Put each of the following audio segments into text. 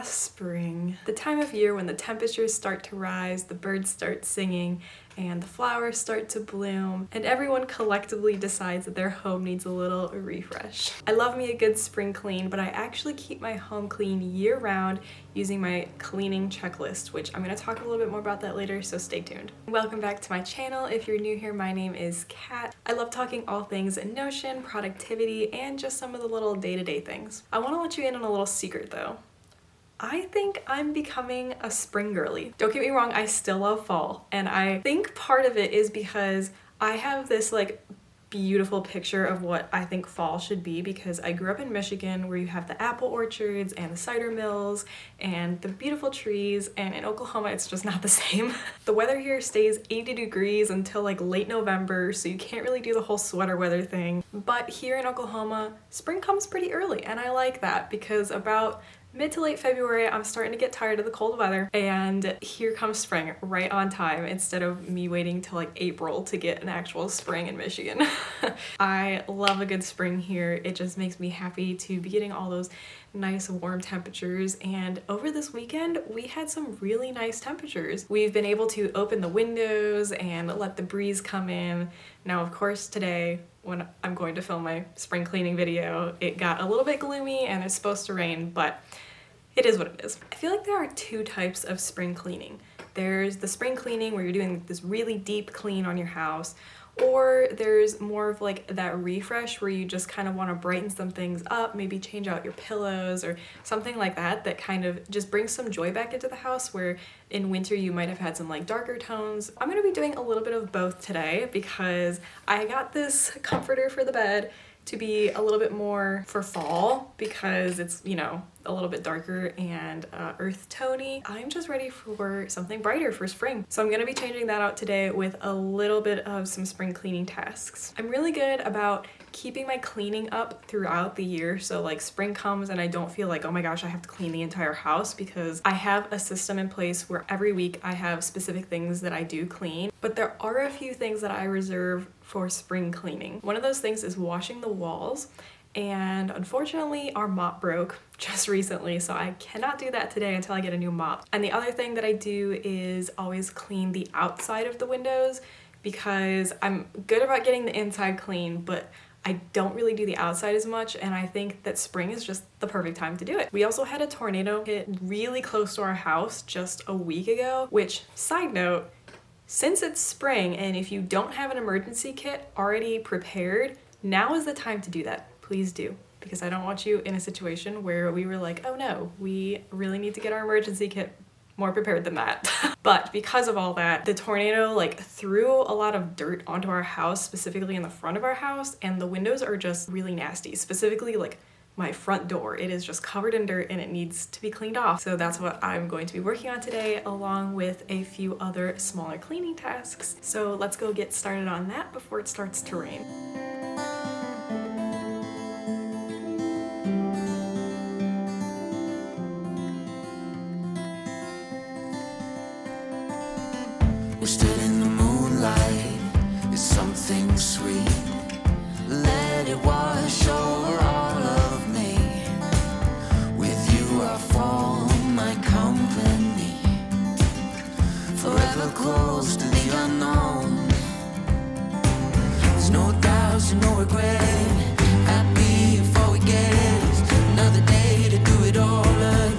Spring. The time of year when the temperatures start to rise, the birds start singing, and the flowers start to bloom, and everyone collectively decides that their home needs a little refresh. I love me a good spring clean, but I actually keep my home clean year-round using my cleaning checklist, which I'm going to talk a little bit more about that later, so stay tuned. Welcome back to my channel. If you're new here, my name is Kat. I love talking all things Notion, productivity, and just some of the little day-to-day things. I want to let you in on a little secret though. I think I'm becoming a spring girly. Don't get me wrong, I still love fall, and I think part of it is because I have this like beautiful picture of what I think fall should be, because I grew up in Michigan where you have the apple orchards and the cider mills and the beautiful trees, and in Oklahoma it's just not the same. The weather here stays 80 degrees until like late November, so you can't really do the whole sweater weather thing. But here in Oklahoma, spring comes pretty early, and I like that because about mid to late February, I'm starting to get tired of the cold weather, and here comes spring right on time instead of me waiting till like April to get an actual spring in Michigan. I love a good spring here. It just makes me happy to be getting all those nice warm temperatures, and over this weekend we had some really nice temperatures. We've been able to open the windows and let the breeze come in. Now of course today when I'm going to film my spring cleaning video, it got a little bit gloomy and it's supposed to rain, but it is what it is. I feel like there are two types of spring cleaning. There's the spring cleaning where you're doing this really deep clean on your house, or there's more of like that refresh where you just kind of want to brighten some things up, maybe change out your pillows or something like that, that kind of just brings some joy back into the house, where in winter you might have had some like darker tones. I'm going to be doing a little bit of both today because I got this comforter for the bed to be a little bit more for fall because it's, you know, a little bit darker and earth tony. I'm just ready for something brighter for spring. So I'm gonna be changing that out today with a little bit of some spring cleaning tasks. I'm really good about keeping my cleaning up throughout the year. So like spring comes and I don't feel like, oh my gosh, I have to clean the entire house, because I have a system in place where every week I have specific things that I do clean. But there are a few things that I reserve for spring cleaning. One of those things is washing the walls. And unfortunately our mop broke just recently, so I cannot do that today until I get a new mop. And the other thing that I do is always clean the outside of the windows, because I'm good about getting the inside clean, but I don't really do the outside as much, and I think that spring is just the perfect time to do it. We also had a tornado hit really close to our house just a week ago, which, side note, since it's spring and if you don't have an emergency kit already prepared, now is the time to do that. Please do, because I don't want you in a situation where we were like, oh no, we really need to get our emergency kit more prepared than that. But because of all that, the tornado like threw a lot of dirt onto our house, specifically in the front of our house, and the windows are just really nasty, specifically like my front door. It is just covered in dirt and it needs to be cleaned off. So that's what I'm going to be working on today, along with a few other smaller cleaning tasks. So let's go get started on that before it starts to rain. We stood in the moonlight, it's something sweet. Let it wash over all of me. With you I form my company, forever close to the unknown. There's no doubts and no regret. Happy before we get it. Another day to do it all again.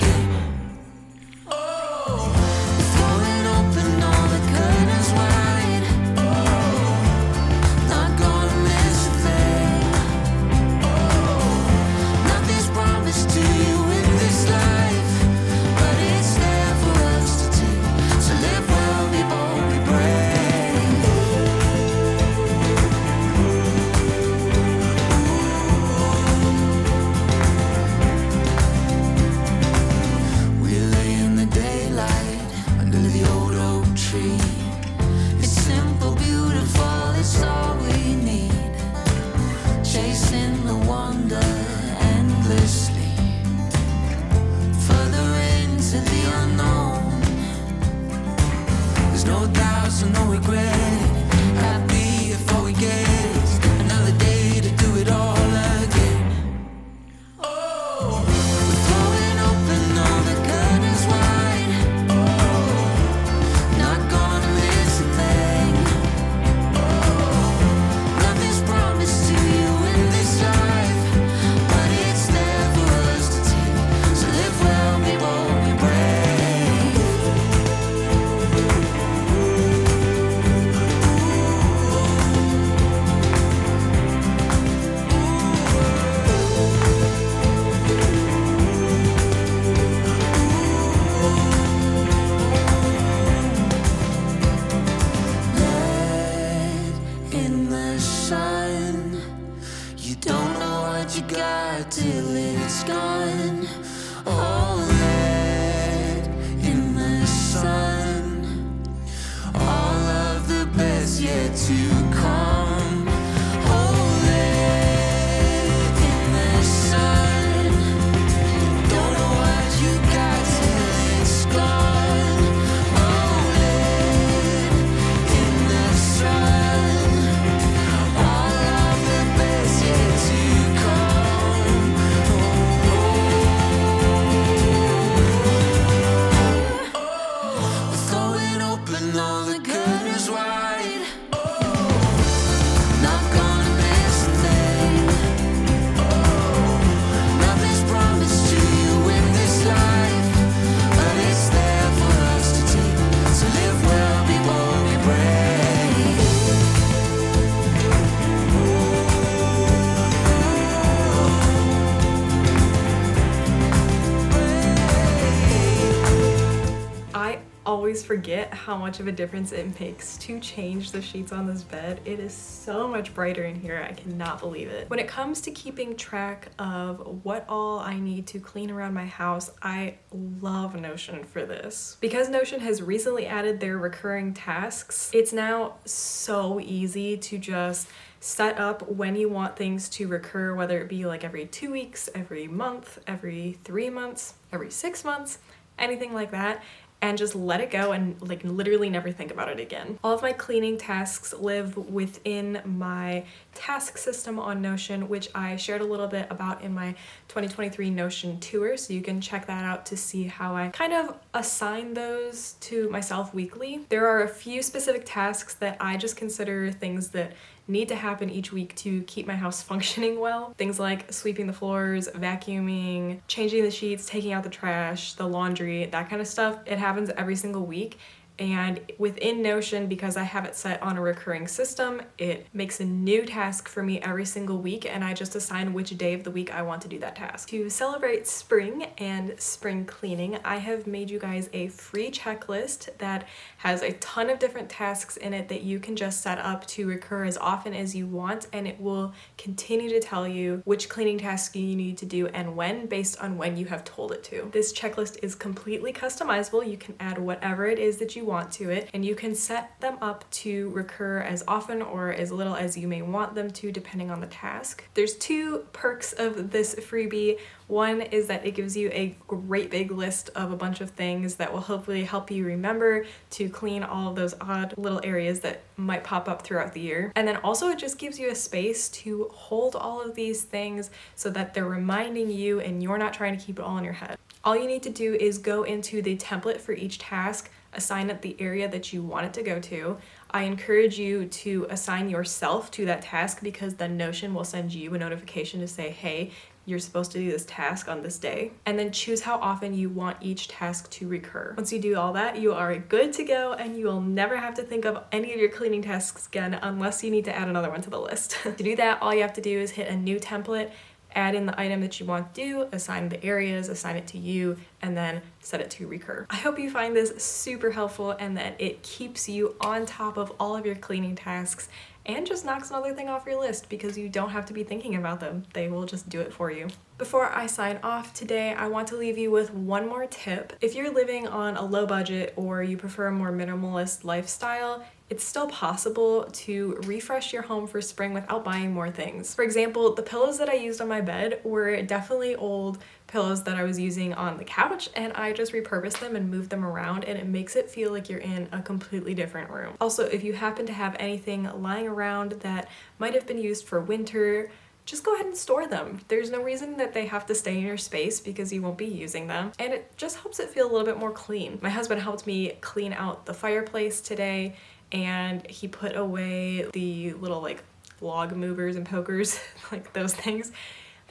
always forget how much of a difference it makes to change the sheets on this bed. It is so much brighter in here, I cannot believe it. When it comes to keeping track of what all I need to clean around my house, I love Notion for this. Because Notion has recently added their recurring tasks, it's now so easy to just set up when you want things to recur, whether it be like every 2 weeks, every month, every 3 months, every 6 months, anything like that, and just let it go and like literally never think about it again. All of my cleaning tasks live within my task system on Notion, which I shared a little bit about in my 2023 Notion tour, so you can check that out to see how I kind of assign those to myself weekly. There are a few specific tasks that I just consider things that need to happen each week to keep my house functioning well. Things like sweeping the floors, vacuuming, changing the sheets, taking out the trash, the laundry, that kind of stuff. It happens every single week. And within Notion, because I have it set on a recurring system, it makes a new task for me every single week, and I just assign which day of the week I want to do that task. To celebrate spring and spring cleaning, I have made you guys a free checklist that has a ton of different tasks in it that you can just set up to recur as often as you want, and it will continue to tell you which cleaning tasks you need to do and when, based on when you have told it to. This checklist is completely customizable. You can add whatever it is that you want to it, and you can set them up to recur as often or as little as you may want them to, depending on the task. There's 2 perks of this freebie. One is that it gives you a great big list of a bunch of things that will hopefully help you remember to clean all of those odd little areas that might pop up throughout the year. And then also it just gives you a space to hold all of these things so that they're reminding you and you're not trying to keep it all in your head. All you need to do is go into the template for each task, assign it the area that you want it to go to. I encourage you to assign yourself to that task, because then Notion will send you a notification to say, hey, you're supposed to do this task on this day. And then choose how often you want each task to recur. Once you do all that, you are good to go, and you will never have to think of any of your cleaning tasks again unless you need to add another one to the list. To do that, all you have to do is hit a new template, add in the item that you want to do, assign the areas, assign it to you, and then set it to recur. I hope you find this super helpful and that it keeps you on top of all of your cleaning tasks and just knocks another thing off your list, because you don't have to be thinking about them. They will just do it for you. Before I sign off today, I want to leave you with one more tip. If you're living on a low budget or you prefer a more minimalist lifestyle, it's still possible to refresh your home for spring without buying more things. For example, the pillows that I used on my bed were definitely old pillows that I was using on the couch, and I just repurposed them and moved them around, and it makes it feel like you're in a completely different room. Also, if you happen to have anything lying around that might have been used for winter, just go ahead and store them. There's no reason that they have to stay in your space, because you won't be using them, and it just helps it feel a little bit more clean. My husband helped me clean out the fireplace today, and he put away the little like log movers and pokers, like those things.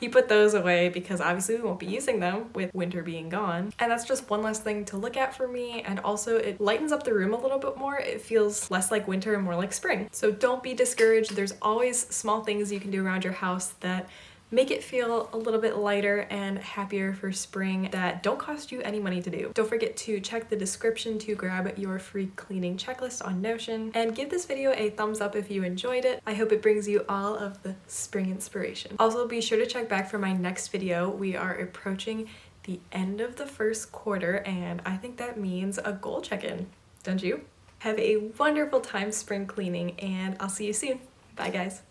He put those away because obviously we won't be using them with winter being gone. And that's just one less thing to look at for me, and also it lightens up the room a little bit more. It feels less like winter and more like spring. So don't be discouraged. There's always small things you can do around your house that make it feel a little bit lighter and happier for spring that don't cost you any money to do. Don't forget to check the description to grab your free cleaning checklist on Notion, and give this video a thumbs up if you enjoyed it. I hope it brings you all of the spring inspiration. Also, be sure to check back for my next video. We are approaching the end of the first quarter, and I think that means a goal check-in, don't you? Have a wonderful time spring cleaning, and I'll see you soon. Bye guys.